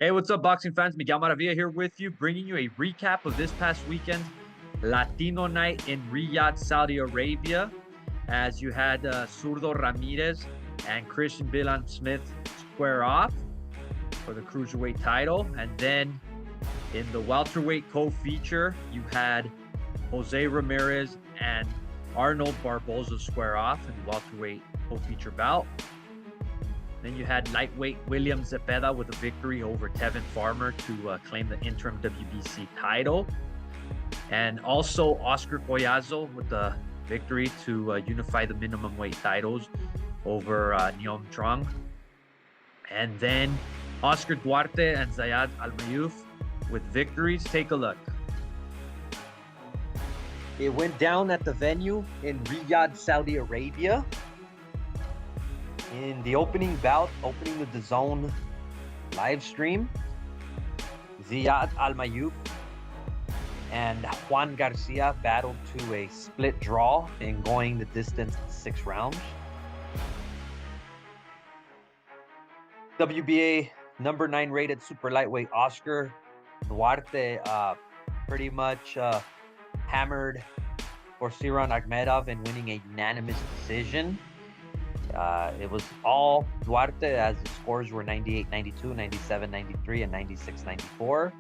Hey, what's up, boxing fans? Miguel Maravilla here with you, bringing you a recap of this past weekend's Latino Night in Riyadh, Saudi Arabia, as you had Zurdo Ramirez and Christian Bilan Smith square off for the cruiserweight title. And then in the welterweight co-feature, you had Jose Ramirez and Arnold Barboza square off in the welterweight co-feature bout. Then you had lightweight William Zepeda with a victory over Tevin Farmer to claim the interim WBC title. And also Oscar Coyazo with the victory to unify the minimum weight titles over Neom Trong. And then Oscar Duarte and Zayed Al-Mayyouf with victories. Take a look. It went down at the venue in Riyadh, Saudi Arabia. In the opening bout, opening with the DAZN live stream, Zayed Al-Mayyouf and Juan Garcia battled to a split draw in going the distance 6 rounds. WBA number 9 rated super lightweight Oscar Duarte pretty much hammered Siran Akhmedov in winning a unanimous decision. It was all Duarte, as the scores were 98-92, 97-93, and 96-94.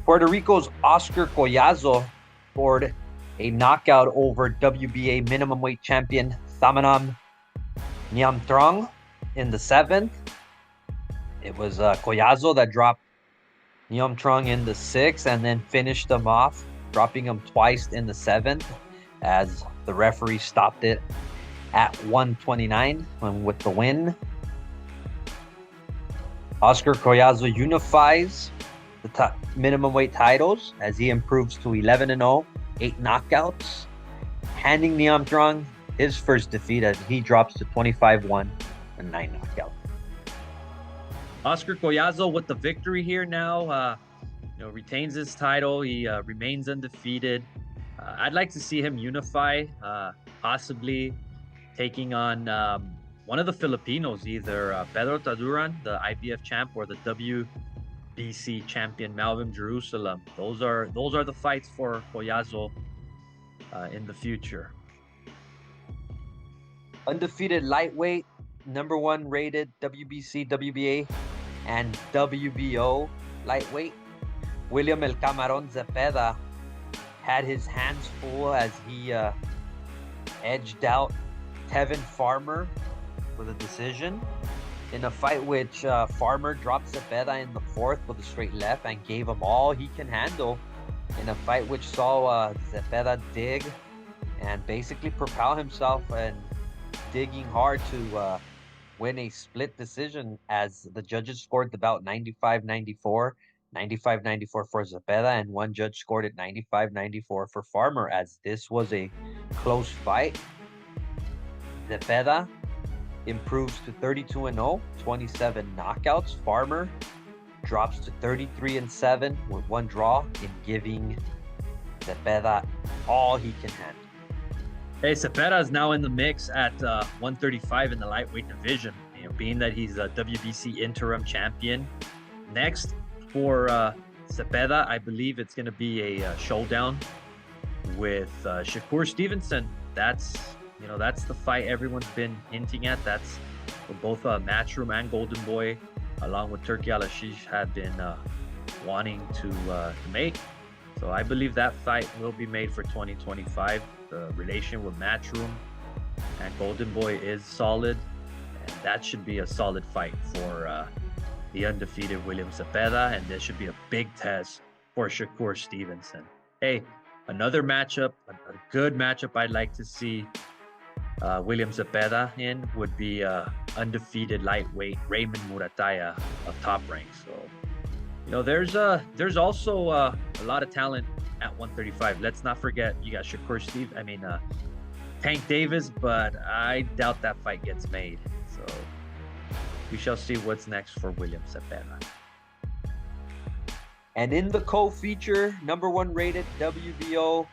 Puerto Rico's Oscar Coyazo scored a knockout over WBA minimum weight champion Thamanam Niamtrong in the 7th. It was Coyazo that dropped Niamtrong in the 6th and then finished him off, dropping him twice in the 7th. As the referee stopped it at 129 with the win. Oscar Coyazo unifies the top minimum weight titles as he improves to 11-0, 8 knockouts, handing Niamtrong his first defeat as he drops to 25-1 and 9 knockouts. Oscar Coyazo with the victory here now, retains his title. He remains undefeated. I'd like to see him unify, possibly taking on one of the Filipinos, either Pedro Taduran, the IBF champ, or the WBC champion Malvin Jerusalem. Those are the fights for Coyazo in the future. Undefeated lightweight, number 1 rated WBC, WBA, and WBO lightweight, William El Camarón Zepeda had his hands full as he edged out Tevin Farmer with a decision in a fight which Farmer dropped Zepeda in the 4th with a straight left and gave him all he can handle in a fight which saw Zepeda dig and basically propel himself and digging hard to win a split decision as the judges scored the bout 95-94. 95-94 for Zepeda, and one judge scored it 95-94 for Farmer, as this was a close fight. Zepeda improves to 32-0, 27 knockouts. Farmer drops to 33-7 with 1 draw in giving Zepeda all he can handle. Hey, Zepeda is now in the mix at 135 in the lightweight division, being that he's a WBC interim champion. Next, for Zepeda, I believe it's going to be a showdown with Shakur Stevenson. That's the fight everyone's been hinting at. That's what both Matchroom and Golden Boy, along with Turki Al-Ashish, had been wanting to make. So I believe that fight will be made for 2025. The relation with Matchroom and Golden Boy is solid, and that should be a solid fight for the undefeated William Zepeda, and this should be a big test for Shakur Stevenson. Hey, another matchup, a good matchup I'd like to see William Zepeda in would be undefeated lightweight Raymond Murataya of Top Rank. So, there's also a lot of talent at 135. Let's not forget you got Tank Davis, but I doubt that fight gets made. So we shall see what's next for William Zepeda. And in the co-feature, number 1 rated WBO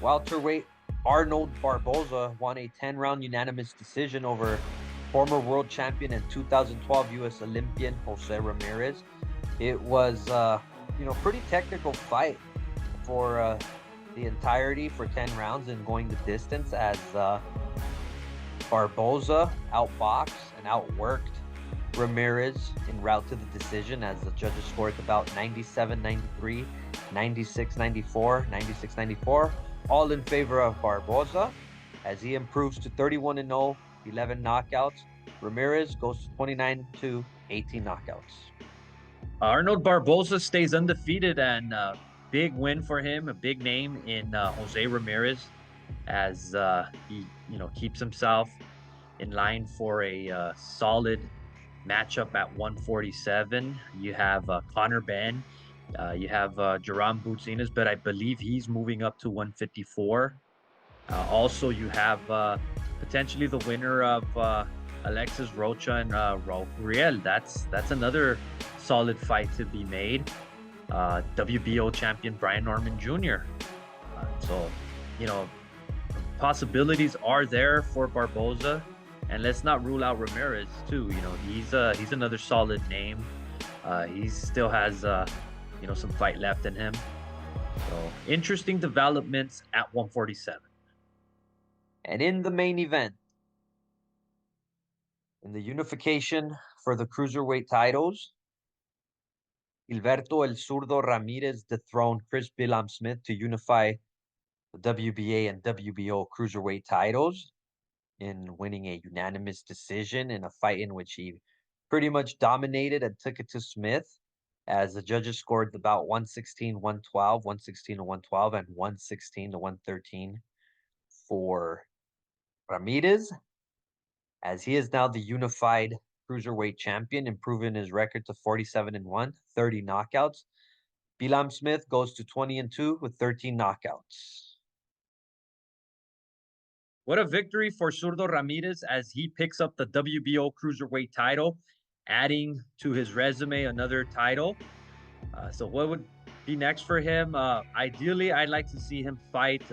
welterweight Arnold Barboza won a 10-round unanimous decision over former world champion and 2012 U.S. Olympian Jose Ramirez. It was, pretty technical fight for the entirety for 10 rounds and going the distance as Barboza outboxed and outworked Ramirez en route to the decision as the judges scored about 97-93, 96-94, 96-94, all in favor of Barboza as he improves to 31-0, 11 knockouts. Ramirez goes to 29-2, 18 knockouts. Arnold Barboza stays undefeated, and big win for him, a big name in Jose Ramirez as he keeps himself in line for a solid matchup at 147. You have Conor Benn, you have Jerome Butsinas, but I believe he's moving up to 154. Also, you have potentially the winner of Alexis Rocha and Riel. That's another solid fight to be made. WBO champion Brian Norman Jr. So, possibilities are there for Barboza, and let's not rule out Ramirez too. He's another solid name. He still has some fight left in him. So interesting developments at 147. And in the main event, in the unification for the cruiserweight titles, Gilberto El Zurdo Ramirez dethroned Chris Billam Smith to unify the WBA and WBO cruiserweight titles in winning a unanimous decision in a fight in which he pretty much dominated and took it to Smith as the judges scored about 116-112, 116-112, and 116-113 for Ramirez, as he is now the unified cruiserweight champion, improving his record to 47-1, 30 knockouts. Billam Smith goes to 20-2 with 13 knockouts. What a victory for Zurdo Ramirez as he picks up the WBO cruiserweight title, adding to his resume another title. So what would be next for him? Ideally, I'd like to see him fight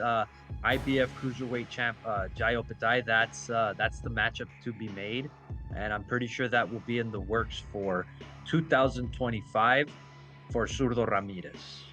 IBF cruiserweight champ Jayo Patai. That's the matchup to be made, and I'm pretty sure that will be in the works for 2025 for Zurdo Ramirez.